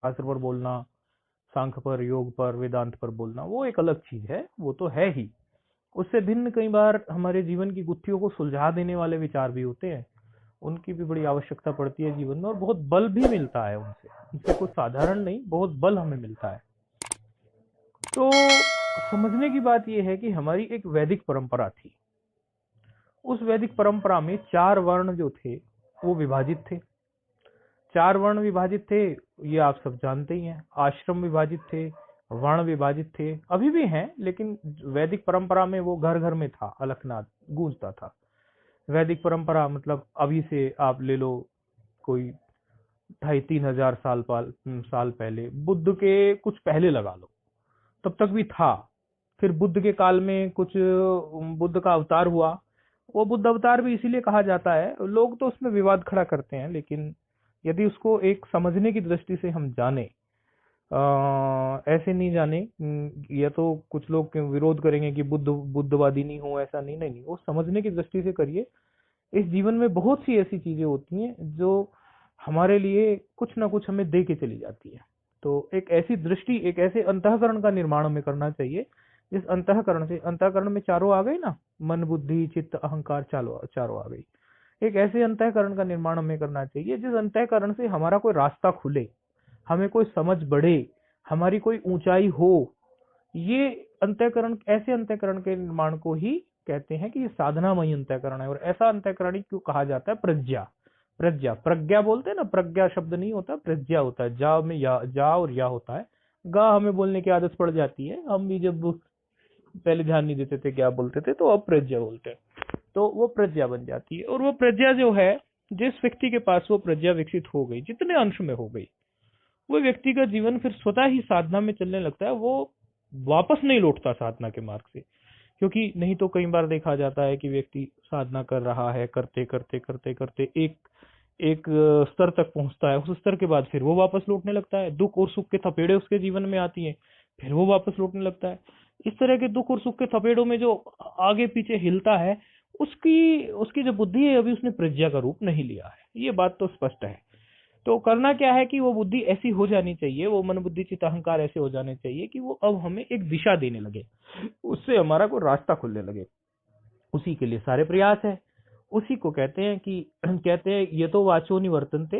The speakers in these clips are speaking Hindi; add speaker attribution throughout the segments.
Speaker 1: शास्त्र पर बोलना, सांख्य पर, योग पर, वेदांत पर बोलना, वो एक अलग चीज है, वो तो है ही। उससे भिन्न कई बार हमारे जीवन की गुत्थियों को सुलझा देने वाले विचार भी होते हैं, उनकी भी बड़ी आवश्यकता पड़ती है जीवन में, और बहुत बल भी मिलता है उनसे। उनसे कुछ साधारण नहीं, बहुत बल हमें मिलता है। तो समझने की बात यह है कि हमारी एक वैदिक परंपरा थी। उस वैदिक परंपरा में 4 वर्ण जो थे वो विभाजित थे। 4 वर्ण विभाजित थे, ये आप सब जानते ही हैं। आश्रम विभाजित थे, वर्ण विभाजित थे, अभी भी हैं, लेकिन वैदिक परंपरा में वो घर घर में था, अलखनाद गूंजता था। वैदिक परंपरा मतलब अभी से आप ले लो कोई 2,500-3,000 साल पहले, बुद्ध के कुछ पहले लगा लो, तब तक भी था। फिर बुद्ध के काल में कुछ बुद्ध का अवतार हुआ, वो बुद्ध अवतार भी इसीलिए कहा जाता है, लोग तो उसमें विवाद खड़ा करते हैं, लेकिन यदि उसको एक समझने की दृष्टि से हम जाने, ऐसे नहीं जाने, या तो कुछ लोग विरोध करेंगे कि बुद्धवादी नहीं हो, ऐसा नहीं, नहीं, वो समझने की दृष्टि से करिए। इस जीवन में बहुत सी ऐसी चीजें होती हैं जो हमारे लिए कुछ ना कुछ हमें दे के चली जाती है। तो एक ऐसी दृष्टि, एक ऐसे अंतःकरण का निर्माण हमें करना चाहिए जिस अंतःकरण से, अंतःकरण में चारों आ गई ना, मन बुद्धि चित्त अहंकार, चारों आ गई। एक ऐसे अंतःकरण का निर्माण हमें करना चाहिए जिस अंतःकरण से हमारा कोई रास्ता खुले, हमें कोई समझ बढ़े, हमारी कोई ऊंचाई हो। ये अंतःकरण, ऐसे अंतःकरण के निर्माण को ही कहते हैं कि ये साधनामयी अंतःकरण है। और ऐसा अंतःकरण ही क्यों कहा जाता है? प्रज्ञा। प्रज्ञा, प्रज्ञा बोलते हैं ना, प्रज्ञा शब्द नहीं होता, प्रज्ञा होता है। जा में या, जा और या होता है। गा हमें बोलने की आदत पड़ जाती है, हम भी जब पहले ध्यान नहीं देते थे क्या बोलते थे, तो अब प्रज्ञा बोलते हैं, तो वो प्रज्ञा बन जाती है। और वो प्रज्ञा जो है, जिस व्यक्ति के पास वो प्रज्ञा विकसित हो गई, जितने अंश में हो गई, वो व्यक्ति का जीवन फिर स्वतः ही साधना में चलने लगता है। वो वापस नहीं लौटता साधना के मार्ग से, क्योंकि नहीं तो कई बार देखा जाता है कि व्यक्ति साधना कर रहा है, करते करते करते करते एक एक स्तर तक पहुंचता है, उस स्तर के बाद फिर वो वापस लौटने लगता है। दुख और सुख के थपेड़े उसके जीवन में आती है, फिर वो वापस लौटने लगता है। इस तरह के दुख और सुख के थपेड़ों में जो आगे पीछे हिलता है, उसकी उसकी जो बुद्धि है, अभी उसने प्रज्ञा का रूप नहीं लिया है, ये बात तो स्पष्ट है। तो करना क्या है कि वो बुद्धि ऐसी हो जानी चाहिए, वो मन बुद्धि चित्त अहंकार ऐसे हो जाने चाहिए कि वो अब हमें एक दिशा देने लगे, उससे हमारा कोई रास्ता खुलने लगे। उसी के लिए सारे प्रयास है। उसी को कहते हैं कि कहते हैं ये तो वाचो निवर्तनते,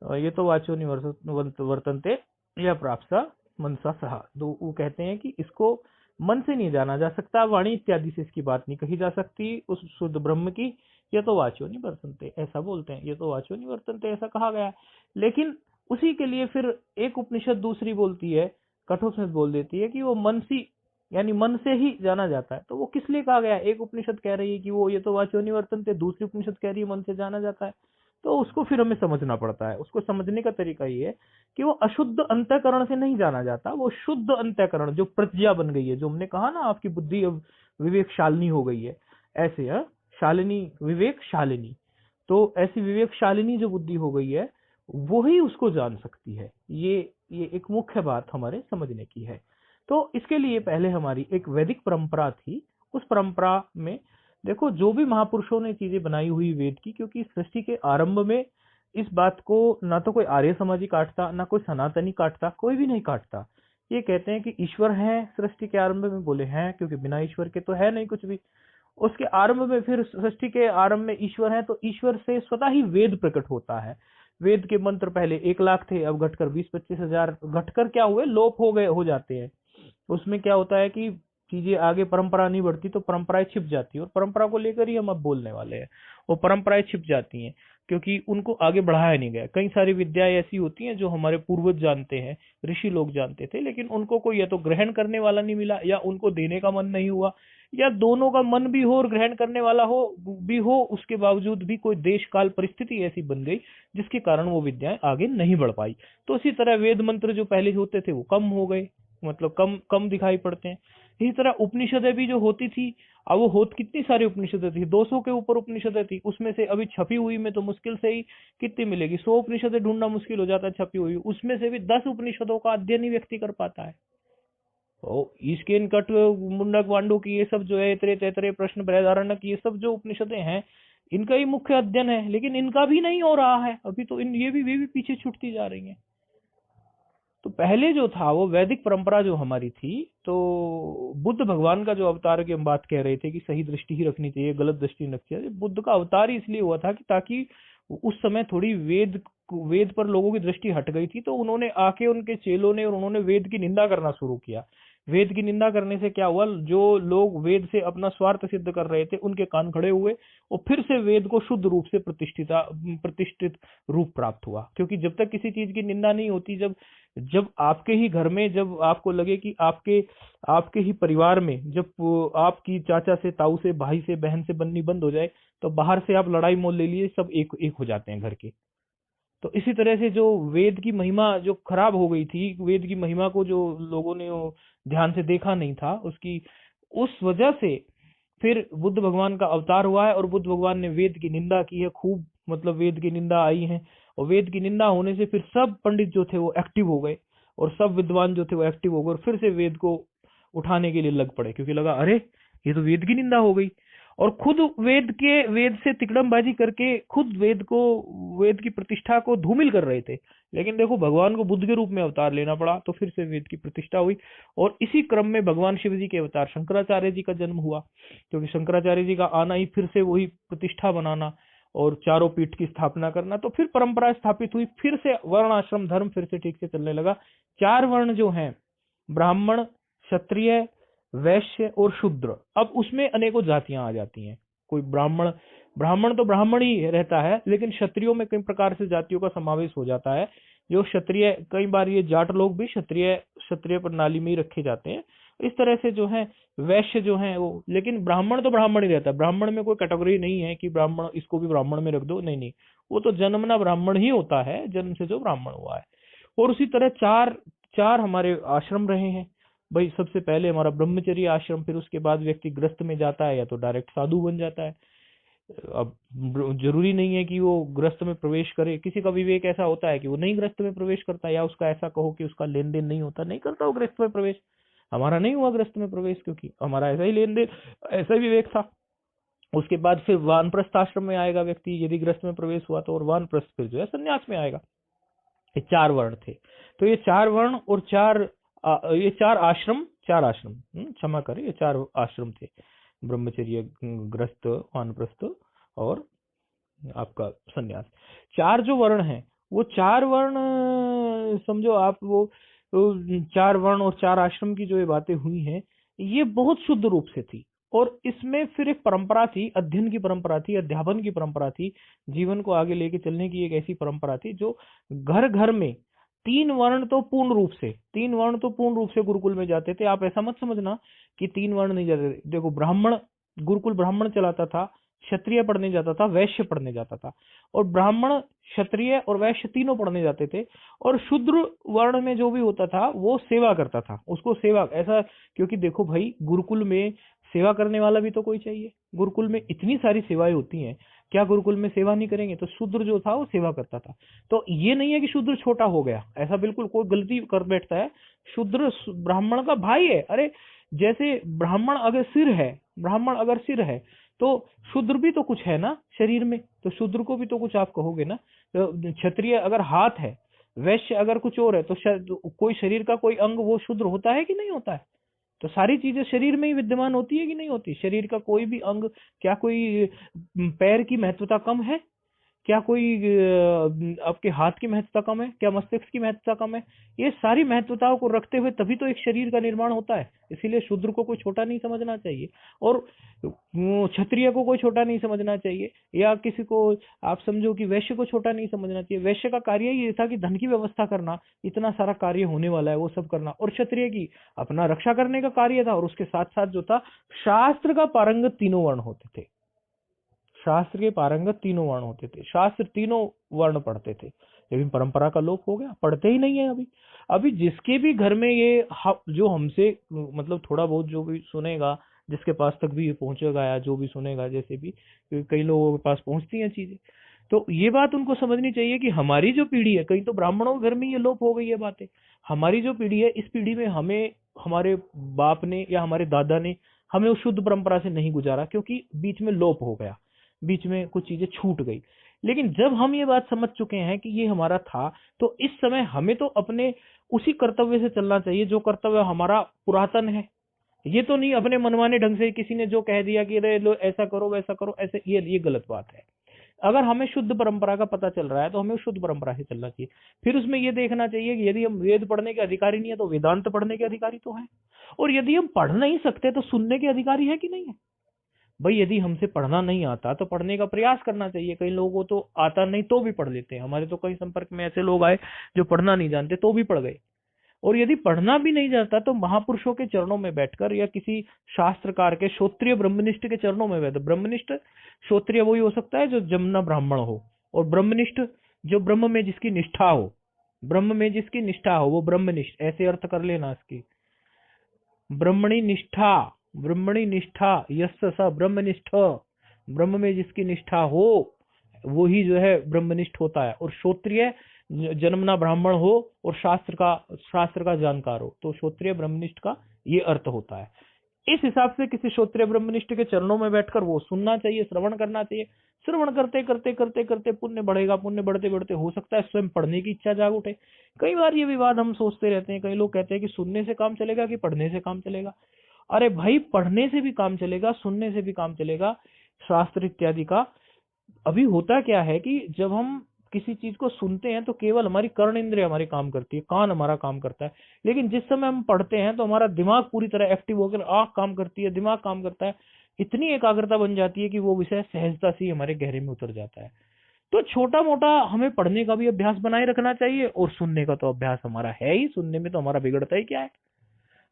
Speaker 1: ये तो वाचो निवर्तनते या प्राप्सा मनसा सहा। तो वो कहते हैं कि इसको मन से नहीं जाना जा सकता, वाणी इत्यादि से इसकी बात नहीं कही जा सकती उस शुद्ध ब्रह्म की। ये तो वाचो नहीं वर्तनते, ऐसा बोलते हैं, ये तो वाचो नहीं वर्तनते, ऐसा कहा गया। लेकिन उसी के लिए फिर एक उपनिषद दूसरी बोलती है, कठोपनिषद बोल देती है कि वो मन सी, यानी मन से ही जाना जाता है। तो वो किस लिए कहा गया? एक उपनिषद कह रही है कि वो ये तो वाचो नहीं वर्तनते, दूसरी उपनिषद कह रही है मन से जाना जाता है। तो उसको फिर हमें समझना पड़ता है। उसको समझने का तरीका ये है कि वो अशुद्ध अंतःकरण से नहीं जाना जाता, वो शुद्ध अंतःकरण जो प्रज्ञा बन गई है, जो हमने कहा ना आपकी बुद्धि अब विवेक शालिनी हो गई है, ऐसे है शालिनी, विवेक शालिनी। तो ऐसी विवेक शालिनी जो बुद्धि हो गई है, वो ही उसको जान सकती है। ये एक मुख्य बात हमारे समझने की है। तो इसके लिए पहले हमारी एक वैदिक परंपरा थी। उस परंपरा में देखो, जो भी महापुरुषों ने चीजें बनाई हुई वेद की, क्योंकि सृष्टि के आरंभ में इस बात को ना तो कोई आर्य समाजी काटता, ना कोई सनातनी काटता, कोई भी नहीं काटता। ये कहते हैं कि ईश्वर है सृष्टि के आरंभ में, बोले हैं क्योंकि बिना ईश्वर के तो है नहीं कुछ भी। उसके आरंभ में, फिर सृष्टि के आरंभ में ईश्वर है, तो ईश्वर से स्वतः ही वेद प्रकट होता है। वेद के मंत्र पहले 1 लाख थे, अब घटकर 20-25 हजार, घटकर क्या हुए, लोप हो गए, हो जाते हैं। उसमें क्या होता है कि चीजें आगे परंपरा नहीं बढ़ती तो परंपराएं छिप जाती है, और परंपरा को लेकर ही हम अब बोलने वाले हैं। वो परंपराएं छिप जाती हैं क्योंकि उनको आगे बढ़ाया नहीं गया। कई सारी विद्याएं ऐसी होती हैं जो हमारे पूर्वज जानते हैं, ऋषि लोग जानते थे, लेकिन उनको कोई या तो ग्रहण करने वाला नहीं मिला, या उनको देने का मन नहीं हुआ, या दोनों का मन भी हो और ग्रहण करने वाला हो, उसके बावजूद भी कोई देश काल परिस्थिति ऐसी बन गई जिसके कारण वो विद्याएं आगे नहीं बढ़ पाई। तो इसी तरह वेद मंत्र जो पहले होते थे वो कम हो गए, मतलब कम कम दिखाई पड़ते हैं। इसी तरह उपनिषदें भी जो होती थी, अब वो कितनी सारी उपनिषदें थी, 200 के ऊपर उपनिषदें थी, उसमें से अभी छपी हुई में तो मुश्किल से ही कितनी मिलेगी, 100 उपनिषदें ढूंढना मुश्किल हो जाता है छपी हुई, उसमें से भी 10 उपनिषदों का अध्ययन ही व्यक्ति कर पाता है। तो ईशकेन कट मुंडक वांडू की ये सब जो है, इतरे तैतरे प्रश्न बृहदारण्यक, ये सब जो उपनिषदें हैं, इनका ही मुख्य अध्ययन है, लेकिन इनका भी नहीं हो रहा है अभी तो। ये भी पीछे छूटती जा रही है। तो पहले जो था वो वैदिक परंपरा जो हमारी थी, तो बुद्ध भगवान का जो अवतार की हम बात कह रहे थे कि सही दृष्टि ही रखनी चाहिए, गलत दृष्टि नहीं रखनी चाहिए। बुद्ध का अवतार ही इसलिए हुआ था कि ताकि उस समय थोड़ी वेद पर लोगों की दृष्टि हट गई थी, तो उन्होंने आके उनके चेलों ने और उन्होंने वेद की निंदा करना शुरू किया। वेद की निंदा करने से क्या हुआ, जो लोग वेद से अपना स्वार्थ सिद्ध कर रहे थे उनके कान खड़े हुए और फिर से वेद को शुद्ध रूप से प्रतिष्ठित रूप प्राप्त हुआ। क्योंकि जब तक किसी चीज की निंदा नहीं होती, जब जब आपके ही घर में, जब आपको लगे कि आपके ही परिवार में, जब आपकी चाचा से, ताऊ से, भाई से, बहन से बननी बंद हो जाए, तो बाहर से आप लड़ाई मोल ले लिए, सब एक एक हो जाते हैं घर के। तो इसी तरह से जो वेद की महिमा जो खराब हो गई थी, वेद की महिमा को जो लोगों ने ध्यान से देखा नहीं था, उसकी उस वजह से फिर बुद्ध भगवान का अवतार हुआ है और बुद्ध भगवान ने वेद की निंदा की है खूब। मतलब वेद की निंदा आई है, और वेद की निंदा होने से फिर सब पंडित जो थे वो एक्टिव हो गए, और सब विद्वान जो थे वो एक्टिव हो गए, और फिर से वेद को उठाने के लिए लग पड़े, क्योंकि लगा अरे ये तो वेद की निंदा हो गई। और खुद वेद से तिकड़मबाजी करके खुद वेद की प्रतिष्ठा को धूमिल कर रहे थे। लेकिन देखो भगवान को बुद्ध के रूप में अवतार लेना पड़ा, तो फिर से वेद की प्रतिष्ठा हुई। और इसी क्रम में भगवान शिव जी के अवतार शंकराचार्य जी का जन्म हुआ, क्योंकि शंकराचार्य जी का आना ही फिर से वही प्रतिष्ठा बनाना और चारों पीठ की स्थापना करना। तो फिर परंपरा स्थापित हुई, फिर से वर्ण आश्रम धर्म फिर से ठीक से चलने लगा। 4 वर्ण जो हैं, ब्राह्मण, क्षत्रिय, वैश्य और शूद्र, अब उसमें अनेकों जातियां आ जाती हैं। कोई ब्राह्मण ब्राह्मण तो ब्राह्मण ही रहता है, लेकिन क्षत्रियों में कई प्रकार से जातियों का समावेश हो जाता है। जो क्षत्रिय, कई बार ये जाट लोग भी क्षत्रिय क्षत्रिय प्रणाली में ही रखे जाते हैं। इस तरह से जो है वैश्य जो है वो, लेकिन ब्राह्मण तो ब्राह्मण ही रहता है। ब्राह्मण में कोई कैटेगरी नहीं है कि ब्राह्मण, इसको भी ब्राह्मण में रख दो, नहीं नहीं, वो तो जन्मना ब्राह्मण ही होता है, जन्म से जो ब्राह्मण हुआ है। और उसी तरह चार चार हमारे आश्रम रहे हैं भाई। सबसे पहले हमारा ब्रह्मचर्य आश्रम, फिर उसके बाद व्यक्ति गृहस्थ में जाता है या तो डायरेक्ट साधु बन जाता है। अब जरूरी नहीं है कि वो गृहस्थ में प्रवेश करे। किसी का विवेक ऐसा होता है कि वो नहीं गृहस्थ में प्रवेश करता, या उसका ऐसा कहो कि उसका लेन देन नहीं होता, नहीं करता वो गृहस्थ में प्रवेश। हमारा नहीं हुआ गृहस्थ में प्रवेश, क्योंकि हमारा ऐसा ही लेन देन, ऐसा ही विवेक था। उसके बाद फिर वानप्रस्थ आश्रम में आएगा व्यक्ति, यदि गृहस्थ में प्रवेश हुआ तो, और वानप्रस्थ फिर जो है संन्यास में आएगा। ये 4 वर्ण थे। तो ये 4 वर्ण और ये 4 आश्रम, क्षमा करें, ये 4 आश्रम थे, ब्रह्मचर्य, गृहस्थ, वानप्रस्थ और आपका संन्यास। 4 जो वर्ण हैं, वो 4 वर्ण समझो आप, वो 4 वर्ण और 4 आश्रम की जो ये बातें हुई हैं, ये बहुत शुद्ध रूप से थी। और इसमें फिर एक परंपरा थी, अध्ययन की परंपरा थी, अध्यापन की परंपरा थी, जीवन को आगे लेके चलने की एक ऐसी परंपरा थी जो घर घर में 3 वर्ण तो पूर्ण रूप से गुरुकुल में जाते थे। आप ऐसा मत समझना कि 3 वर्ण नहीं जाते थे। देखो ब्राह्मण, गुरुकुल ब्राह्मण चलाता था, क्षत्रिय पढ़ने जाता था, वैश्य पढ़ने जाता था, और ब्राह्मण, क्षत्रिय और वैश्य तीनों पढ़ने जाते थे। और शूद्र वर्ण में जो भी होता था वो सेवा करता था, उसको सेवा ऐसा, क्योंकि देखो भाई गुरुकुल में सेवा करने वाला भी तो कोई चाहिए। गुरुकुल में इतनी सारी सेवाएं होती हैं, क्या गुरुकुल में सेवा नहीं करेंगे? तो शूद्र जो था वो सेवा करता था। तो ये नहीं है कि शूद्र छोटा हो गया, ऐसा बिल्कुल कोई गलती कर बैठता है। शूद्र ब्राह्मण का भाई है। अरे जैसे ब्राह्मण अगर सिर है तो शूद्र भी तो कुछ है ना शरीर में, तो शूद्र को भी तो कुछ आप कहोगे ना। तो क्षत्रिय अगर हाथ है, वैश्य अगर कुछ और है, तो कोई शरीर का कोई अंग वो शूद्र होता है कि नहीं होता है? तो सारी चीजें शरीर में ही विद्यमान होती है कि नहीं होती? शरीर का कोई भी अंग, क्या कोई पैर की महत्वता कम है? क्या कोई आपके हाथ की महत्वता कम है? क्या मस्तिष्क की महत्वता कम है? ये सारी महत्वताओं को रखते हुए तभी तो एक शरीर का निर्माण होता है। इसीलिए शूद्र को कोई छोटा नहीं समझना चाहिए, और क्षत्रिय को कोई छोटा नहीं समझना चाहिए, या किसी को आप समझो कि वैश्य को छोटा नहीं समझना चाहिए। वैश्य का कार्य ये था कि धन की व्यवस्था करना, इतना सारा कार्य होने वाला है वो सब करना, और क्षत्रिय की अपना रक्षा करने का कार्य था। और उसके साथ साथ जो था, शास्त्र का पारंगत तीनों वर्ण होते थे। शास्त्र के पारंगत तीनों वर्ण होते थे, शास्त्र तीनों वर्ण पढ़ते थे। लेकिन परंपरा का लोप हो गया, पढ़ते ही नहीं है अभी। अभी जिसके भी घर में ये जो हमसे मतलब थोड़ा बहुत जो भी सुनेगा, जिसके पास तक भी ये पहुंचेगा, या जो भी सुनेगा, जैसे भी कई लोगों के पास पहुंचती हैं चीजें, तो ये बात उनको समझनी चाहिए कि हमारी जो पीढ़ी है, कहीं तो ब्राह्मणों के घर में ये लोप हो गई है बातें। हमारी जो पीढ़ी है, इस पीढ़ी में हमें हमारे बाप ने या हमारे दादा ने हमें उस शुद्ध परंपरा से नहीं गुजारा, क्योंकि बीच में लोप हो गया, बीच में कुछ चीजें छूट गई। लेकिन जब हम ये बात समझ चुके हैं कि ये हमारा था, तो इस समय हमें तो अपने उसी कर्तव्य से चलना चाहिए जो कर्तव्य हमारा पुरातन है। ये तो नहीं अपने मनमाने ढंग से किसी ने जो कह दिया कि अरे लो ऐसा करो वैसा करो, ऐसे, ये गलत बात है। अगर हमें शुद्ध परंपरा का पता चल रहा है तो हमें शुद्ध परंपरा से चलना चाहिए। फिर उसमें ये देखना चाहिए कि यदि हम वेद पढ़ने के अधिकारी नहीं है तो वेदांत पढ़ने के अधिकारी तो है, और यदि हम पढ़ नहीं सकते तो सुनने के अधिकारी है कि नहीं है। भाई यदि हमसे पढ़ना नहीं आता तो पढ़ने का प्रयास करना चाहिए। कई लोगों को तो आता नहीं तो भी पढ़ लेते हैं। हमारे तो कई संपर्क में ऐसे लोग आए जो पढ़ना नहीं जानते तो भी पढ़ गए। और यदि पढ़ना भी नहीं जाता तो महापुरुषों के चरणों में बैठकर या किसी शास्त्रकार के श्रोत्रिय ब्रह्मनिष्ठ के चरणों में बैठ, ब्रह्मनिष्ठ श्रोत्रिय वही हो सकता है जो जमुना ब्राह्मण हो, और ब्रह्मनिष्ठ जो ब्रह्म में जिसकी निष्ठा हो, ब्रह्म में जिसकी निष्ठा हो वो ब्रह्मनिष्ठ, ऐसे अर्थ कर लेना इसकी। ब्रह्मणी निष्ठा, ब्रह्मणी निष्ठा यस्य स ब्रह्मनिष्ठ, ब्रह्म में जिसकी निष्ठा हो वो ही जो है ब्रह्मनिष्ठ होता है। और श्रोत्रिय जन्मना ब्राह्मण हो और शास्त्र का जानकार हो, तो श्रोत्रिय ब्रह्मनिष्ठ का ये अर्थ होता है। इस हिसाब से किसी श्रोत्रिय ब्रह्मनिष्ठ के चरणों में बैठकर वो सुनना चाहिए, श्रवण करना चाहिए। श्रवण करते करते करते करते पुण्य बढ़ेगा, पुण्य बढ़ते बढ़ते हो सकता है स्वयं पढ़ने की इच्छा जाग उठे। कई बार ये विवाद हम सोचते रहते हैं, कई लोग कहते हैं कि सुनने से काम चलेगा कि पढ़ने से काम चलेगा। अरे भाई पढ़ने से भी काम चलेगा, सुनने से भी काम चलेगा, शास्त्र इत्यादि का। अभी होता क्या है कि जब हम किसी चीज को सुनते हैं तो केवल हमारी कर्ण इंद्रिय हमारी काम करती है, कान हमारा काम करता है। लेकिन जिस समय हम पढ़ते हैं तो हमारा दिमाग पूरी तरह एक्टिव होकर आंख काम करती है, दिमाग काम करता है, इतनी एकाग्रता बन जाती है कि वो विषय सहजता से हमारे गहरे में उतर जाता है। तो छोटा मोटा हमें पढ़ने का भी अभ्यास बनाए रखना चाहिए, और सुनने का तो अभ्यास हमारा है ही, सुनने में तो हमारा बिगड़ता ही क्या है।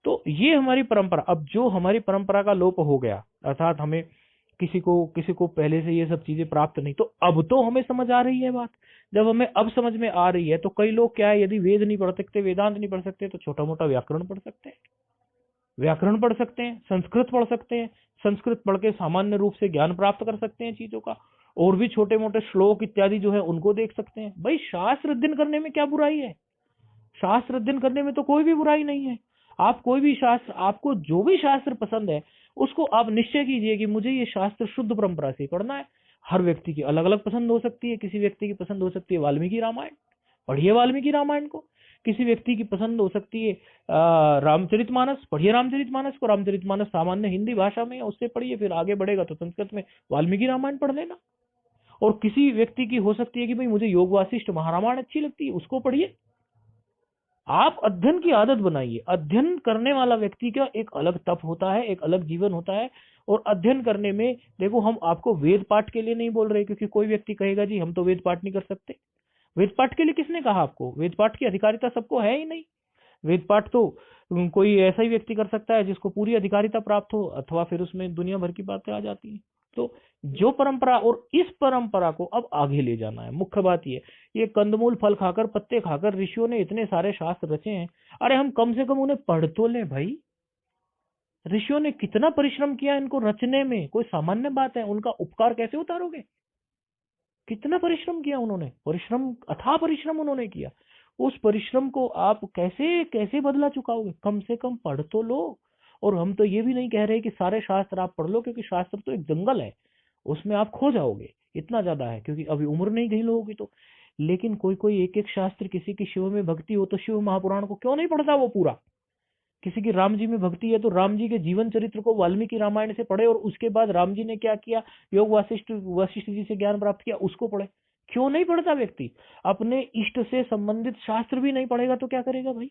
Speaker 1: तो ये हमारी परंपरा। अब जो हमारी परंपरा का लोप हो गया, अर्थात हमें किसी को पहले से ये सब चीजें प्राप्त नहीं, तो अब तो हमें समझ आ रही है बात। जब हमें अब समझ में आ रही है तो कई लोग क्या है, यदि वेद नहीं पढ़ सकते, वेदांत नहीं पढ़ सकते, तो छोटा मोटा व्याकरण पढ़ सकते हैं, व्याकरण पढ़ सकते हैं, संस्कृत पढ़ सकते हैं। संस्कृत पढ़ के सामान्य रूप से ज्ञान प्राप्त कर सकते हैं चीजों का। और भी छोटे मोटे श्लोक इत्यादि जो है उनको देख सकते हैं। भाई शास्त्र अध्ययन करने में क्या बुराई है? शास्त्र अध्ययन करने में तो कोई भी बुराई नहीं है। आप कोई भी शास्त्र, आपको जो भी शास्त्र पसंद है उसको आप निश्चय कीजिए कि मुझे ये शास्त्र शुद्ध परंपरा से पढ़ना है। हर व्यक्ति की अलग अलग पसंद हो सकती है। किसी व्यक्ति की पसंद हो सकती है वाल्मीकि रामायण, पढ़िए वाल्मीकि रामायण को। किसी व्यक्ति की पसंद हो सकती है रामचरितमानस, पढ़िए रामचरितमानस को। रामचरितमानस सामान्य हिंदी भाषा में है, उससे पढ़िए, फिर आगे बढ़ेगा तो संस्कृत में वाल्मीकि रामायण पढ़ लेना। और किसी व्यक्ति की हो सकती है कि भाई मुझे योग वासिष्ठ महारामायण अच्छी लगती है, उसको पढ़िए। आप अध्ययन की आदत बनाइए। अध्ययन करने वाला व्यक्ति का एक अलग तप होता है, एक अलग जीवन होता है। और अध्ययन करने में देखो, हम आपको वेद पाठ के लिए नहीं बोल रहे, क्योंकि कोई व्यक्ति कहेगा जी हम तो वेद पाठ नहीं कर सकते। वेद पाठ के लिए किसने कहा आपको? वेद पाठ की अधिकारिता सबको है ही नहीं। वेद पाठ तो कोई ऐसा ही व्यक्ति कर सकता है जिसको पूरी अधिकारिता प्राप्त हो, अथवा फिर उसमें दुनिया भर की बातें आ जाती हैं। तो जो परंपरा, और इस परंपरा को अब आगे ले जाना है, मुख्य बात ये कंदमूल फल खाकर पत्ते खाकर ऋषियों ने इतने सारे शास्त्र रचे हैं। अरे हम कम से कम उन्हें पढ़ तो ले भाई। ऋषियों ने कितना परिश्रम किया इनको रचने में, कोई सामान्य बात है? उनका उपकार कैसे उतारोगे? कितना परिश्रम किया उन्होंने, परिश्रम, अथाह परिश्रम उन्होंने किया। उस परिश्रम को आप कैसे कैसे बदला चुकाओगे? कम से कम पढ़ तो लो। और हम तो ये भी नहीं कह रहे कि सारे शास्त्र आप पढ़ लो, क्योंकि शास्त्र तो एक जंगल है, उसमें आप खो जाओगे, इतना ज्यादा है, क्योंकि अभी उम्र नहीं गई लोगों की तो। लेकिन कोई कोई एक एक शास्त्र, किसी की शिव में भक्ति हो तो शिव महापुराण को क्यों नहीं पढ़ता वो पूरा? किसी की राम जी में भक्ति है तो राम जी के जीवन चरित्र को वाल्मीकि रामायण से पढ़े, और उसके बाद राम जी ने क्या किया, योग वशिष्ठ वशिष्ठ जी से ज्ञान प्राप्त किया, उसको पढ़े। क्यों नहीं पढ़ता व्यक्ति? अपने इष्ट से संबंधित शास्त्र भी नहीं पढ़ेगा तो क्या करेगा भाई?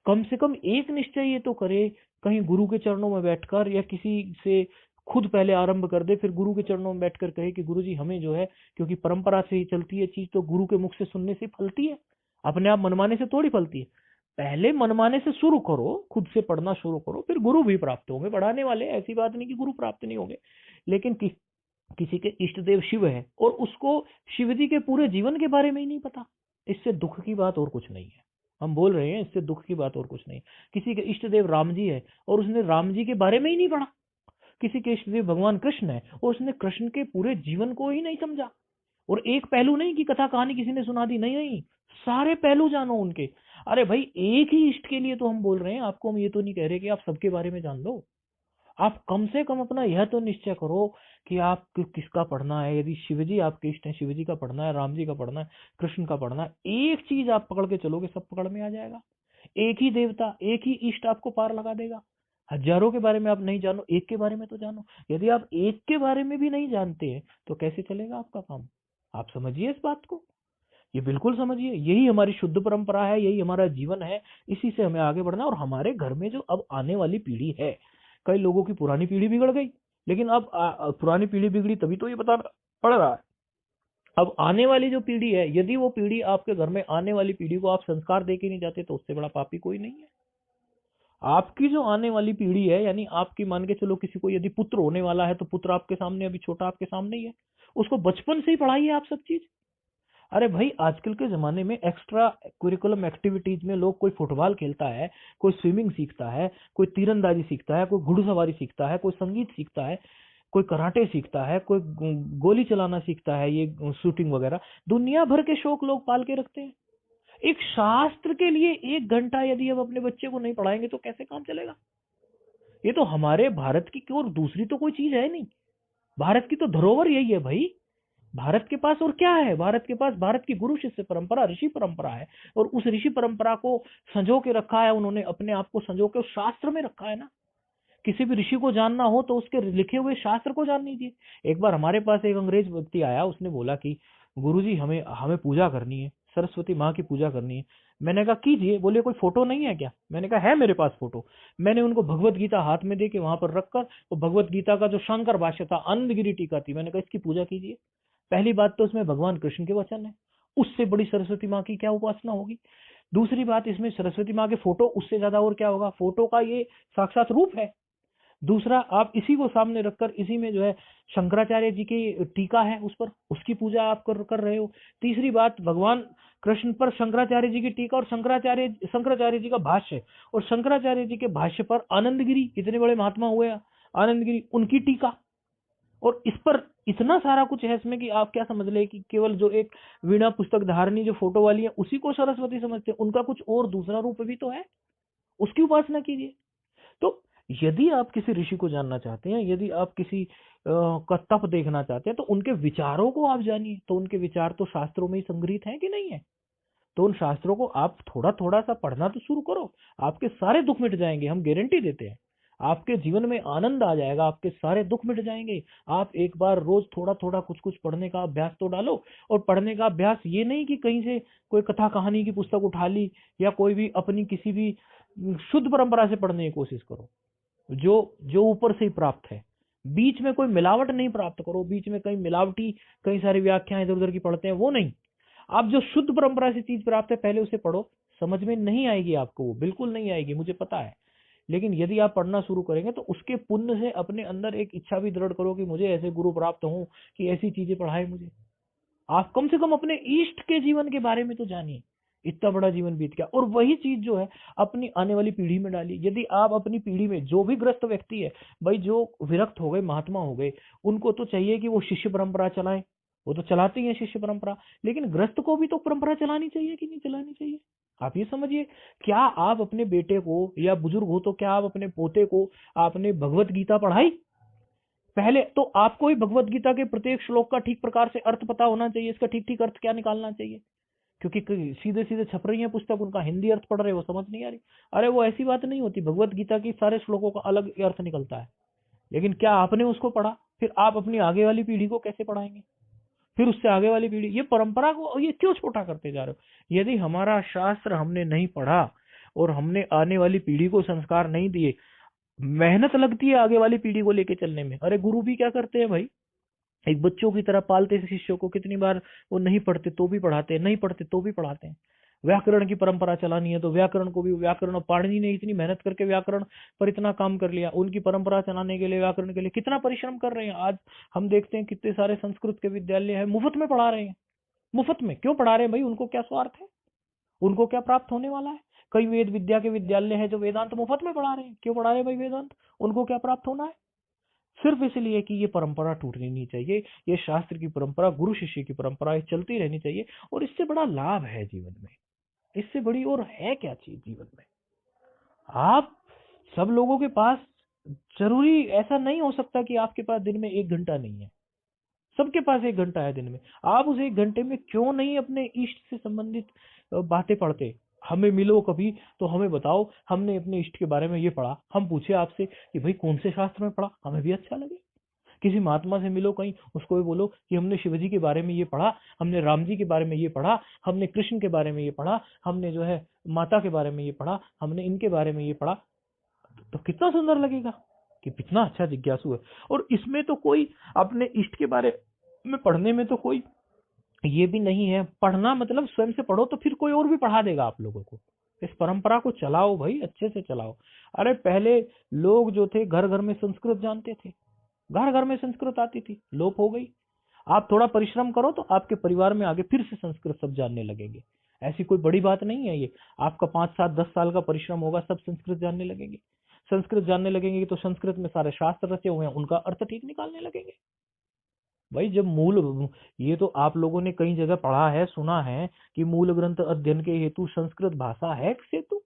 Speaker 1: कम से कम एक निश्चय ये तो करे, कहीं गुरु के चरणों में बैठकर, या किसी से खुद पहले आरंभ कर दे, फिर गुरु के चरणों में बैठकर कहे कि गुरु जी हमें जो है, क्योंकि परंपरा से ही चलती है चीज, तो गुरु के मुख से सुनने से फलती है, अपने आप मनमाने से थोड़ी फलती है। पहले मनमाने से शुरू करो, खुद से पढ़ना शुरू करो, फिर गुरु भी प्राप्त होंगे पढ़ाने वाले। ऐसी बात नहीं कि गुरु प्राप्त नहीं होंगे। लेकिन किसी के इष्ट देव शिव है और उसको शिव जी के पूरे जीवन के बारे में ही नहीं पता, इससे दुख की बात और कुछ नहीं है। हम बोल रहे हैं इससे दुख की बात और कुछ नहीं। किसी के इष्ट देव राम जी है और उसने राम जी के बारे में ही नहीं पढ़ा। किसी के इष्ट देव भगवान कृष्ण है और उसने कृष्ण के पूरे जीवन को ही नहीं समझा। और एक पहलू नहीं कि कथा कहानी किसी ने सुना दी, नहीं नहीं, सारे पहलू जानो उनके। अरे भाई एक ही इष्ट के लिए तो हम बोल रहे हैं आपको, हम ये तो नहीं कह रहे कि आप सबके बारे में जान लो। आप कम से कम अपना यह तो निश्चय करो कि आप किसका पढ़ना है। यदि शिवजी आपके इष्ट हैं, शिवजी का पढ़ना है, राम जी का पढ़ना है, कृष्ण का पढ़ना है, एक चीज आप पकड़ के चलोगे, सब पकड़ में आ जाएगा। एक ही देवता, एक ही इष्ट आपको पार लगा देगा। हजारों के बारे में आप नहीं जानो, एक के बारे में तो जानो। यदि आप एक के बारे में भी नहीं जानते हैं तो कैसे चलेगा आपका काम? आप समझिए इस बात को, ये बिल्कुल समझिए। यही हमारी शुद्ध परंपरा है, यही हमारा जीवन है, इसी से हमें आगे बढ़ना है। और हमारे घर में जो अब आने वाली पीढ़ी है, कई लोगों की पुरानी पीढ़ी बिगड़ गई, लेकिन अब पुरानी पीढ़ी बिगड़ी तभी तो ये बता पड़ रहा है। अब आने वाली जो पीढ़ी है, यदि वो पीढ़ी आपके घर में आने वाली पीढ़ी को आप संस्कार दे के नहीं जाते तो उससे बड़ा पापी कोई नहीं है। आपकी जो आने वाली पीढ़ी है, यानी आपकी, मान के चलो किसी को यदि पुत्र होने वाला है तो पुत्र आपके सामने, अभी छोटा आपके सामने ही है, उसको बचपन से ही पढ़ाइए आप सब चीज। अरे भाई, आजकल के जमाने में एक्स्ट्रा करिकुलम एक्टिविटीज में लोग, कोई फुटबॉल खेलता है, कोई स्विमिंग सीखता है, कोई तीरंदाजी सीखता है, कोई घुड़सवारी सीखता है, कोई संगीत सीखता है, कोई कराटे सीखता है, कोई गोली चलाना सीखता है, ये शूटिंग वगैरह। दुनिया भर के शौक लोग पाल के रखते हैं। एक शास्त्र के लिए 1 घंटा यदि हम अपने बच्चे को नहीं पढ़ाएंगे तो कैसे काम चलेगा? ये तो हमारे भारत की, और दूसरी तो कोई चीज है नहीं। भारत की तो धरोहर यही है भाई। भारत के पास और क्या है? भारत के पास भारत की गुरु शिष्य परंपरा, ऋषि परंपरा है। और उस ऋषि परंपरा को संजो के रखा है उन्होंने, अपने आप को संजो के उस शास्त्र में रखा है ना। किसी भी ऋषि को जानना हो तो उसके लिखे हुए शास्त्र को जान लीजिए। एक बार हमारे पास एक अंग्रेज व्यक्ति आया, उसने बोला कि गुरुजी, हमें हमें पूजा करनी है, सरस्वती माँ की पूजा करनी है। मैंने कहा कीजिए। बोले कोई फोटो नहीं है क्या? मैंने कहा है मेरे पास फोटो। मैंने उनको भगवत गीता हाथ में दे के वहां पर रखकर, वो भगवत गीता का जो शंकर भाष्य था, आनंदगिरी टीका थी, मैंने कहा इसकी पूजा कीजिए। पहली बात तो इसमें भगवान कृष्ण के वचन है, उससे बड़ी सरस्वती माँ की क्या उपासना होगी। दूसरी बात, इसमें सरस्वती माँ के फोटो, उससे ज्यादा और क्या होगा? फोटो का ये साक्षात रूप है। दूसरा, आप इसी को सामने रखकर, इसी में जो है शंकराचार्य जी की टीका है, उस पर उसकी पूजा आप कर रहे हो। तीसरी बात, भगवान कृष्ण पर शंकराचार्य जी की टीका, और शंकराचार्य जी का भाष्य, और शंकराचार्य जी के भाष्य पर आनंदगिरी, इतने बड़े महात्मा हुए आनंदगिरी, उनकी टीका। और इस पर इतना सारा कुछ है इसमें कि आप क्या समझ ले कि केवल जो एक वीणा पुस्तक धारणी जो फोटो वाली है उसी को सरस्वती समझते हैं। उनका कुछ और दूसरा रूप भी तो है, उसकी उपासना कीजिए। तो यदि आप किसी ऋषि को जानना चाहते हैं, यदि आप किसी का तप देखना चाहते हैं, तो उनके विचारों को आप जानिए। तो उनके विचार तो शास्त्रों में ही संग्रहित हैं कि नहीं है? तो उन शास्त्रों को आप थोड़ा थोड़ा सा पढ़ना तो शुरू करो, आपके सारे दुख मिट जाएंगे, हम गारंटी देते हैं। आपके जीवन में आनंद आ जाएगा, आपके सारे दुख मिट जाएंगे। आप एक बार रोज थोड़ा थोड़ा कुछ कुछ पढ़ने का अभ्यास तो डालो। और पढ़ने का अभ्यास ये नहीं कि कहीं से कोई कथा कहानी की पुस्तक उठा ली, या कोई भी अपनी किसी भी शुद्ध परंपरा से पढ़ने की कोशिश करो, जो जो ऊपर से ही प्राप्त है। बीच में कोई मिलावट नहीं प्राप्त करो, बीच में कहीं मिलावटी कई सारी व्याख्याएं इधर उधर की पढ़ते हैं, वो नहीं। आप जो शुद्ध परंपरा से चीज प्राप्त है पहले उसे पढ़ो। समझ में नहीं आएगी आपको, वो बिल्कुल नहीं आएगी, मुझे पता है। लेकिन यदि आप पढ़ना शुरू करेंगे तो उसके पुण्य से अपने अंदर एक इच्छा भी दृढ़ करो कि मुझे ऐसे गुरु प्राप्त हो कि ऐसी चीजें पढ़ाए मुझे। आप कम से कम अपने इष्ट के जीवन के बारे में तो जानिए। इतना बड़ा जीवन बीत गया, और वही चीज जो है अपनी आने वाली पीढ़ी में डालिए। यदि आप अपनी पीढ़ी में जो भी ग्रस्त व्यक्ति है, भाई जो विरक्त हो गए, महात्मा हो गए, उनको तो चाहिए कि वो शिष्य परंपरा चलाएं। वो तो चलाते ही है शिष्य परंपरा, लेकिन ग्रस्त को भी तो परंपरा चलानी चाहिए कि नहीं चलानी चाहिए? आप ये समझिए, क्या आप अपने बेटे को, या बुजुर्ग हो तो क्या आप अपने पोते को आपने भगवत गीता पढ़ाई? पहले तो आपको ही भगवत गीता के प्रत्येक श्लोक का ठीक प्रकार से अर्थ पता होना चाहिए, इसका ठीक ठीक अर्थ क्या निकालना चाहिए। क्योंकि सीधे सीधे छप रही है पुस्तक, उनका हिंदी अर्थ पढ़ रहे हो, समझ नहीं आ रही। अरे वो ऐसी बात नहीं होती, भगवत गीता की सारे श्लोकों का अलग अर्थ निकलता है। लेकिन क्या आपने उसको पढ़ा? फिर आप अपनी आगे वाली पीढ़ी को कैसे पढ़ाएंगे? फिर उससे आगे वाली पीढ़ी, ये परंपरा को ये क्यों छोटा करते जा रहे हो? यदि हमारा शास्त्र हमने नहीं पढ़ा और हमने आने वाली पीढ़ी को संस्कार नहीं दिए, मेहनत लगती है आगे वाली पीढ़ी को लेके चलने में। अरे गुरु भी क्या करते हैं भाई, एक बच्चों की तरह पालते हैं शिष्यों को। कितनी बार वो नहीं पढ़ते तो भी पढ़ाते हैं, नहीं पढ़ते तो भी पढ़ाते हैं। व्याकरण की परंपरा चलानी है तो व्याकरण को भी, व्याकरण, पाणिनि ने इतनी मेहनत करके व्याकरण पर इतना काम कर लिया, उनकी परंपरा चलाने के लिए, व्याकरण के लिए कितना परिश्रम कर रहे हैं। आज हम देखते हैं कितने सारे संस्कृत के विद्यालय है, मुफ्त में पढ़ा रहे हैं। मुफ्त में क्यों पढ़ा रहे हैं भाई? उनको क्या स्वार्थ है? उनको क्या प्राप्त होने वाला है? कई वेद विद्या के विद्यालय है जो वेदांत मुफ्त में पढ़ा रहे हैं। क्यों पढ़ा रहे हैं भाई वेदांत? उनको क्या प्राप्त होना है? सिर्फ इसलिए कि ये परंपरा टूटनी नहीं चाहिए, ये शास्त्र की परंपरा, गुरु शिष्य की परंपरा, ये चलती रहनी चाहिए। और इससे बड़ा लाभ है जीवन में, इससे बड़ी और है क्या चीज जीवन में? आप सब लोगों के पास जरूरी ऐसा नहीं हो सकता कि आपके पास दिन में 1 घंटा नहीं है। सबके पास 1 घंटा है दिन में। आप उस 1 घंटे में क्यों नहीं अपने इष्ट से संबंधित बातें पढ़ते? हमें मिलो कभी तो हमें बताओ, हमने अपने इष्ट के बारे में ये पढ़ा, हम पूछे आपसे कि भाई कौन से शास्त्र में पढ़ा, हमें भी अच्छा लगे। किसी महात्मा से मिलो कहीं, उसको भी बोलो कि हमने शिवजी के बारे में ये पढ़ा, हमने राम जी के बारे में ये पढ़ा, हमने कृष्ण के बारे में ये पढ़ा, हमने जो है माता के बारे में ये पढ़ा, हमने इनके बारे में ये पढ़ा। तो कितना सुंदर लगेगा कि कितना अच्छा जिज्ञासु है। और इसमें तो कोई अपने इष्ट के बारे में पढ़ने में तो कोई ये भी नहीं है, पढ़ना मतलब स्वयं से पढ़ो तो फिर कोई और भी पढ़ा देगा आप लोगों को। इस परंपरा को चलाओ भाई, अच्छे से चलाओ। अरे पहले लोग जो थे घर घर में संस्कृत जानते थे, घर घर में संस्कृत आती थी, लोप हो गई। आप थोड़ा परिश्रम करो तो आपके परिवार में आगे फिर से संस्कृत सब जानने लगेंगे। ऐसी कोई बड़ी बात नहीं है ये। आपका 5 7 10 साल का परिश्रम होगा, सब संस्कृत जानने लगेंगे। संस्कृत जानने लगेंगे तो संस्कृत में सारे शास्त्र रचे हुए हैं, उनका अर्थ ठीक निकालने लगेंगे। भाई जब मूल, ये तो आप लोगों ने कई जगह पढ़ा है, सुना है कि मूल ग्रंथ अध्ययन के हेतु संस्कृत भाषा है सेतु।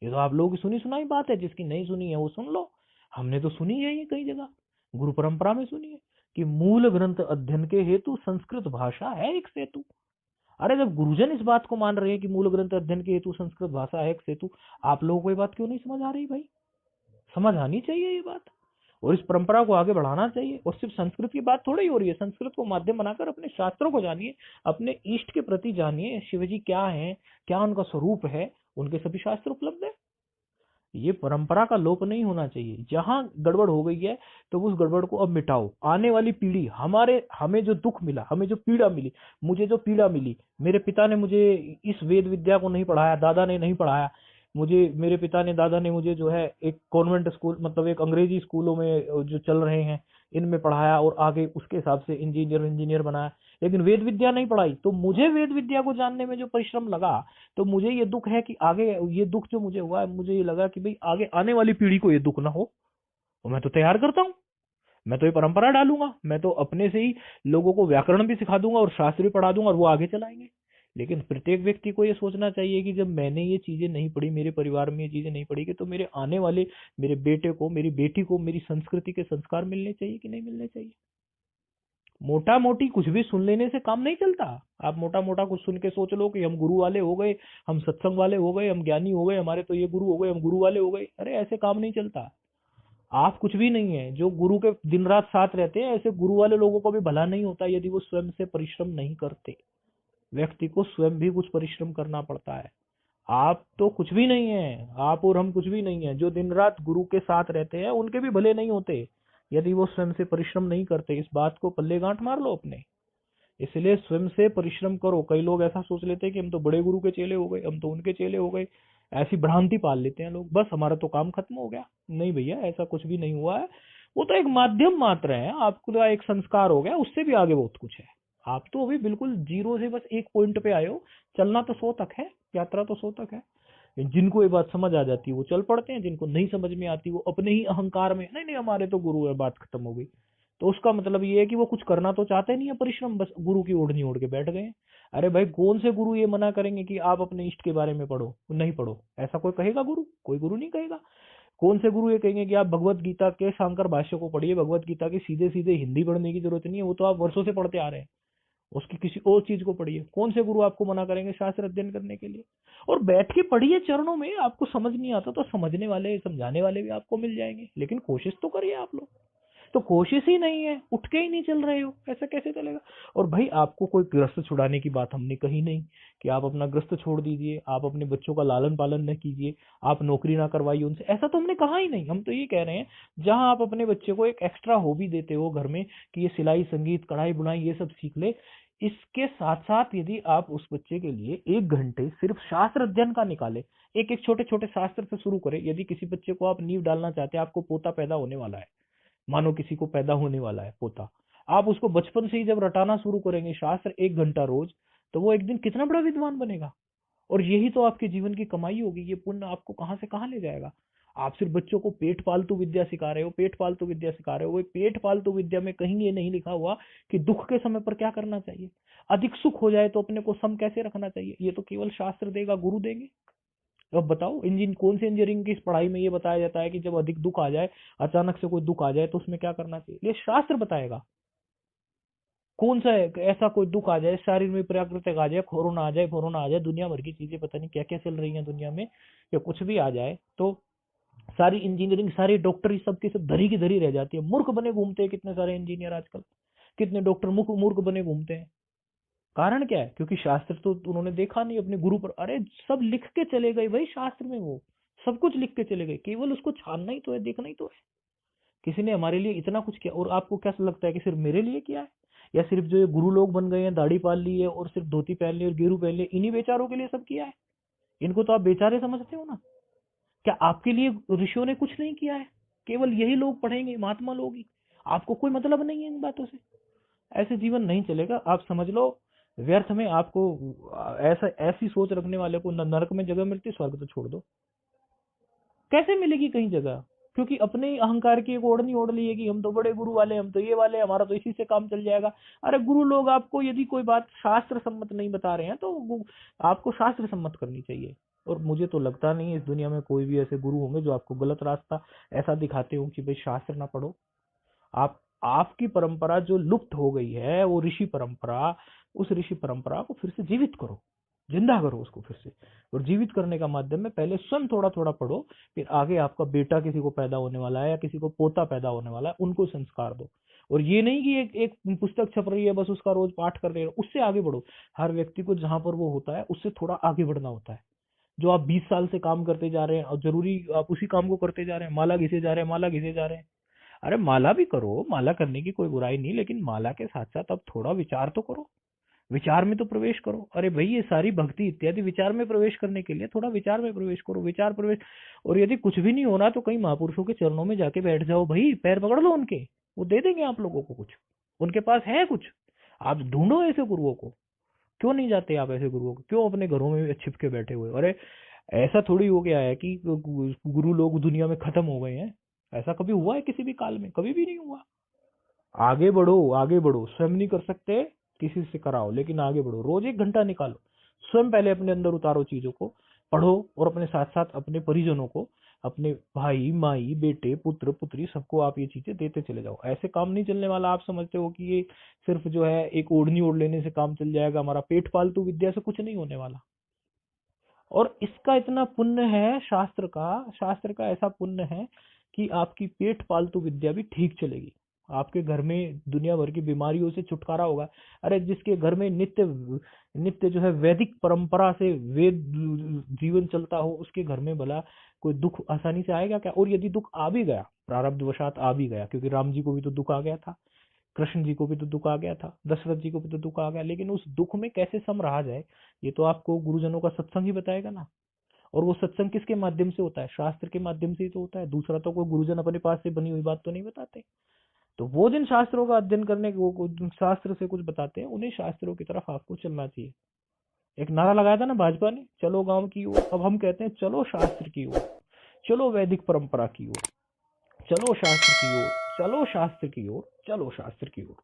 Speaker 1: ये तो आप लोगों की सुनी सुनाई बात है, जिसकी नहीं सुनी है वो सुन लो। हमने तो सुनी है ये कई जगह, गुरु परंपरा में सुनी है कि मूल ग्रंथ अध्ययन के हेतु संस्कृत भाषा है एक सेतु। अरे जब गुरुजन इस बात को मान रहे हैं कि मूल ग्रंथ अध्ययन के हेतु संस्कृत भाषा है एक सेतु, आप लोगों को ये बात क्यों नहीं समझ आ रही भाई? समझ आनी चाहिए ये बात, और इस परंपरा को आगे बढ़ाना चाहिए। और सिर्फ संस्कृत की बात थोड़ी हो रही है, संस्कृत को माध्यम बनाकर अपने शास्त्रों को जानिए, अपने इष्ट के प्रति जानिए, शिवजी क्या है, क्या उनका स्वरूप है, उनके सभी शास्त्र उपलब्ध है। ये परंपरा का लोप नहीं होना चाहिए। जहां गड़बड़ हो गई है तो उस गड़बड़ को अब मिटाओ। आने वाली पीढ़ी, हमें जो दुख मिला, हमें जो पीड़ा मिली, मुझे जो पीड़ा मिली, मेरे पिता ने मुझे इस वेद विद्या को नहीं पढ़ाया, दादा ने नहीं पढ़ाया मुझे, मेरे पिता ने दादा ने मुझे जो है एक कॉन्वेंट स्कूल, मतलब एक अंग्रेजी स्कूलों में जो चल रहे हैं इनमें पढ़ाया, और आगे उसके हिसाब से इंजीनियर बनाया, लेकिन वेद विद्या नहीं पढ़ाई। तो मुझे वेद विद्या को जानने में जो परिश्रम लगा, तो मुझे ये दुख है कि आगे ये दुख जो मुझे हुआ है, मुझे ये लगा कि भाई आगे आने वाली पीढ़ी को ये दुख ना हो, तो मैं तो तैयार करता हूँ। मैं तो ये परंपरा डालूंगा, मैं तो अपने से ही लोगों को व्याकरण भी सिखा दूंगा और शास्त्र भी पढ़ा दूंगा, और वो आगे चलाएंगे। लेकिन प्रत्येक व्यक्ति को ये सोचना चाहिए कि जब मैंने ये चीजें नहीं पढ़ी, मेरे परिवार में ये चीजें नहीं पढ़ी, कि तो मेरे आने वाले, मेरे बेटे को, मेरी बेटी को मेरी संस्कृति के संस्कार मिलने चाहिए कि नहीं मिलने चाहिए। मोटा मोटी कुछ भी सुन लेने से काम नहीं चलता। आप मोटा मोटा कुछ सुन के सोच लो कि हम गुरु वाले हो गए, हम सत्संग वाले हो गए, हम ज्ञानी हो गए, हमारे तो ये गुरु हो गए, हम गुरु वाले हो गए। अरे ऐसे काम नहीं चलता। आप कुछ भी नहीं है। जो गुरु के दिन रात साथ रहते हैं, ऐसे गुरु वाले लोगों को भी भला नहीं होता यदि वो स्वयं से परिश्रम नहीं करते। व्यक्ति को स्वयं भी कुछ परिश्रम करना पड़ता है। आप तो कुछ भी नहीं है, आप और हम कुछ भी नहीं है। जो दिन रात गुरु के साथ रहते हैं उनके भी भले नहीं होते यदि वो स्वयं से परिश्रम नहीं करते। इस बात को पल्ले गांठ मार लो अपने। इसलिए स्वयं से परिश्रम करो। कई लोग ऐसा सोच लेते हैं कि हम तो बड़े गुरु के चेले हो गए, हम तो उनके चेले हो गए, ऐसी भ्रांति पाल लेते हैं लोग, बस हमारा तो काम खत्म हो गया। नहीं भैया, ऐसा कुछ भी नहीं हुआ है। वो तो एक माध्यम मात्र है, आपका एक संस्कार हो गया, उससे भी आगे बहुत कुछ है। आप तो अभी बिल्कुल जीरो से बस एक पॉइंट पे आए हो। चलना तो 100 तक है, यात्रा तो 100 तक है। जिनको ये बात समझ आ जाती है वो चल पड़ते हैं, जिनको नहीं समझ में आती वो अपने ही अहंकार में, नहीं नहीं हमारे तो गुरु है, बात खत्म हो गई। तो उसका मतलब ये है कि वो कुछ करना तो चाहते नहीं है परिश्रम, बस गुरु की ओढ़नी ओढ़ के बैठ गए। अरे भाई, कौन से गुरु ये मना करेंगे कि आप अपने इष्ट के बारे में पढ़ो, नहीं पढ़ो? ऐसा कोई कहेगा गुरु? कोई गुरु नहीं कहेगा। कौन से गुरु ये कहेंगे कि आप भगवत गीता के शांकर भाष्य को पढ़िए, भगवत गीता की सीधे सीधे हिंदी पढ़ने की जरूरत नहीं है, वो तो आप वर्षों से पढ़ते आ रहे हैं, उसकी किसी और चीज को पढ़िए। कौन से गुरु आपको मना करेंगे शास्त्र अध्ययन करने के लिए? और बैठ के पढ़िए चरणों में। आपको समझ नहीं आता तो समझने वाले, समझाने वाले भी आपको मिल जाएंगे, लेकिन कोशिश तो करिए आप लोग। तो कोशिश ही नहीं है, उठ के ही नहीं चल रहे हो, ऐसा कैसे चलेगा? और भाई आपको कोई ग्रस्त छुड़ाने की बात हमने कही नहीं कि आप अपना ग्रस्त छोड़ दीजिए, आप अपने बच्चों का लालन पालन न कीजिए, आप नौकरी ना करवाइए उनसे, ऐसा तो हमने कहा ही नहीं। हम तो ये कह रहे हैं, जहां आप अपने बच्चे को एक एक्स्ट्रा हॉबी देते हो घर में कि ये सिलाई, संगीत, कढ़ाई बुनाई ये सब सीख ले, इसके साथ साथ यदि आप उस बच्चे के लिए 1 घंटे सिर्फ शास्त्र अध्ययन का निकाले, एक एक छोटे छोटे शास्त्र से शुरू करें। यदि किसी बच्चे को आप नींव डालना चाहते हैं, आपको पोता पैदा होने वाला है, मानो किसी को पैदा होने वाला है पोता, आप उसको बचपन से ही जब रटाना शुरू करेंगे शास्त्र 1 घंटा रोज, तो वो एक दिन कितना बड़ा विद्वान बनेगा। और यही तो आपके जीवन की कमाई होगी। ये पुण्य आपको कहां से कहां ले जाएगा? आप सिर्फ बच्चों को पेट पालतू विद्या सिखा रहे हो, पेट पालतू विद्या सिखा रहे हो। वो पेट पालतू विद्या में कहीं ये नहीं लिखा हुआ कि दुख के समय पर क्या करना चाहिए, अधिक सुख हो जाए तो अपने को सम कैसे रखना चाहिए। ये तो केवल शास्त्र देगा, गुरु देंगे। अब बताओ कौन सी इंजीनियरिंग की इस पढ़ाई में ये बताया जाता है कि जब अधिक दुख आ जाए, अचानक से कोई दुख आ जाए तो उसमें क्या करना चाहिए? ये शास्त्र बताएगा। कौन सा है ऐसा कोई दुख आ जाए, शरीर में प्राकृतिक आ जाए, कोरोना आ जाए, दुनिया भर की चीजें पता नहीं क्या क्या चल रही हैं दुनिया में, या कुछ भी आ जाए तो सारी इंजीनियरिंग, सारी डॉक्टरी सब की सब धरी की धरी रह जाती है। मूर्ख बने घूमते हैं कितने सारे इंजीनियर आजकल, कितने डॉक्टर मूर्ख बने घूमते हैं। कारण क्या है? क्योंकि शास्त्र तो उन्होंने देखा नहीं अपने गुरु पर। अरे सब लिख के चले गए भाई शास्त्र में, वो सब कुछ लिख के चले गए, केवल उसको छानना ही तो है, देखना ही तो है। किसी ने हमारे लिए इतना कुछ किया, और आपको क्या लगता है कि सिर्फ मेरे लिए किया है? या सिर्फ जो ये गुरु लोग बन गए हैं, दाढ़ी पाल ली है और सिर्फ धोती पहन ली और गेरू पहन लिया, इन्हीं बेचारों के लिए सब किया है? इनको तो आप बेचारे समझते हो ना। क्या आपके लिए ऋषियों ने कुछ नहीं किया है? केवल यही लोग पढ़ेंगे, महात्मा लोग ही। आपको कोई मतलब नहीं है इन बातों से। ऐसे जीवन नहीं चलेगा, आप समझ लो। व्यर्थ में आपको ऐसा ऐसी सोच रखने वाले को नरक में जगह मिलती, स्वर्ग तो छोड़ दो। कैसे मिलेगी कहीं जगह? क्योंकि अपने ही अहंकार की एक ओढ़नी ओढ़ ली है कि हम तो बड़े गुरु वाले, हम तो ये वाले, हमारा तो इसी से काम चल जाएगा। अरे गुरु लोग आपको यदि कोई बात शास्त्र सम्मत नहीं बता रहे हैं तो आपको शास्त्र सम्मत करनी चाहिए। और मुझे तो लगता नहीं इस दुनिया में कोई भी ऐसे गुरु होंगे जो आपको गलत रास्ता ऐसा दिखाते हो कि भाई शास्त्र ना पढ़ो। आप आपकी परंपरा जो लुप्त हो गई है, वो ऋषि परंपरा, उस ऋषि परंपरा को फिर से जीवित करो, जिंदा करो उसको फिर से। और जीवित करने का माध्यम में पहले स्वयं थोड़ा थोड़ा पढ़ो, फिर आगे आपका बेटा किसी को पैदा होने वाला है या किसी को पोता पैदा होने वाला है, उनको संस्कार दो। और ये नहीं कि एक एक पुस्तक छप रही है बस उसका रोज पाठ कर रहे हो, उससे आगे बढ़ो। हर व्यक्ति को जहां पर वो होता है उससे थोड़ा आगे बढ़ना होता है। जो आप 20 साल से काम करते जा रहे हैं और जरूरी आप उसी काम को करते जा रहे हैं, माला घिसे जा रहे हैं, माला घिसे जा रहे हैं। अरे माला भी करो, माला करने की कोई बुराई नहीं, लेकिन माला के साथ साथ अब थोड़ा विचार तो करो, विचार में तो प्रवेश करो। अरे भाई ये सारी भक्ति इत्यादि विचार में प्रवेश करने के लिए थोड़ा विचार में प्रवेश करो, विचार प्रवेश। और यदि कुछ भी नहीं होना तो कई महापुरुषों के चरणों में जाके बैठ जाओ भाई, पैर पकड़ लो उनके, वो दे देंगे आप लोगों को कुछ, उनके पास है कुछ। आप ढूंढो ऐसे गुरुओं को। क्यों नहीं जाते आप ऐसे गुरुओं को? क्यों अपने घरों में छिप के बैठे हुए? अरे ऐसा थोड़ी हो गया है कि गुरु लोग दुनिया में खत्म हो गए हैं। ऐसा कभी हुआ है किसी भी काल में? कभी भी नहीं हुआ। आगे बढ़ो, आगे बढ़ो। स्वयं नहीं कर सकते, किसी से कराओ, लेकिन आगे बढ़ो। रोज 1 घंटा निकालो, स्वयं पहले अपने अंदर उतारो चीजों को, पढ़ो। और अपने साथ साथ अपने परिजनों को, अपने भाई माई बेटे पुत्र पुत्री सबको आप ये चीजें देते चले जाओ। ऐसे काम नहीं चलने वाला। आप समझते हो कि ये सिर्फ जो है एक ओढ़नी ओढ़ लेने से काम चल जाएगा? हमारा पेट पालतू विद्या से कुछ नहीं होने वाला। और इसका इतना पुण्य है शास्त्र का ऐसा पुण्य है कि आपकी पेट पालतू विद्या भी ठीक चलेगी। आपके घर में दुनिया भर की बीमारियों से छुटकारा होगा। अरे जिसके घर में नित्य नित्य जो है वैदिक परंपरा से वेद जीवन चलता हो, उसके घर में भला कोई दुख आसानी से आएगा क्या? और यदि दुख आ भी गया, प्रारब्ध वशात आ भी गया, क्योंकि राम जी को भी तो दुख आ गया था, कृष्ण जी को भी तो दुख आ गया था, दशरथ जी को भी तो दुख आ गया, लेकिन उस दुख में कैसे सम रहा जाए, ये तो आपको गुरुजनों का सत्संग ही बताएगा ना। और वो सत्संग किसके माध्यम से होता है? शास्त्र के माध्यम से ही तो होता है। दूसरा तो कोई गुरुजन अपने पास से बनी हुई बात तो नहीं बताते। तो वो जिन शास्त्रों का अध्ययन करने शास्त्र से कुछ बताते हैं, उन्हीं शास्त्रों की तरफ आपको चलना चाहिए। एक नारा लगाया था ना भाजपा ने, चलो गांव की ओर। अब हम कहते हैं चलो शास्त्र की ओर, चलो वैदिक परंपरा की ओर, चलो शास्त्र की ओर, चलो शास्त्र की ओर, चलो शास्त्र की ओर।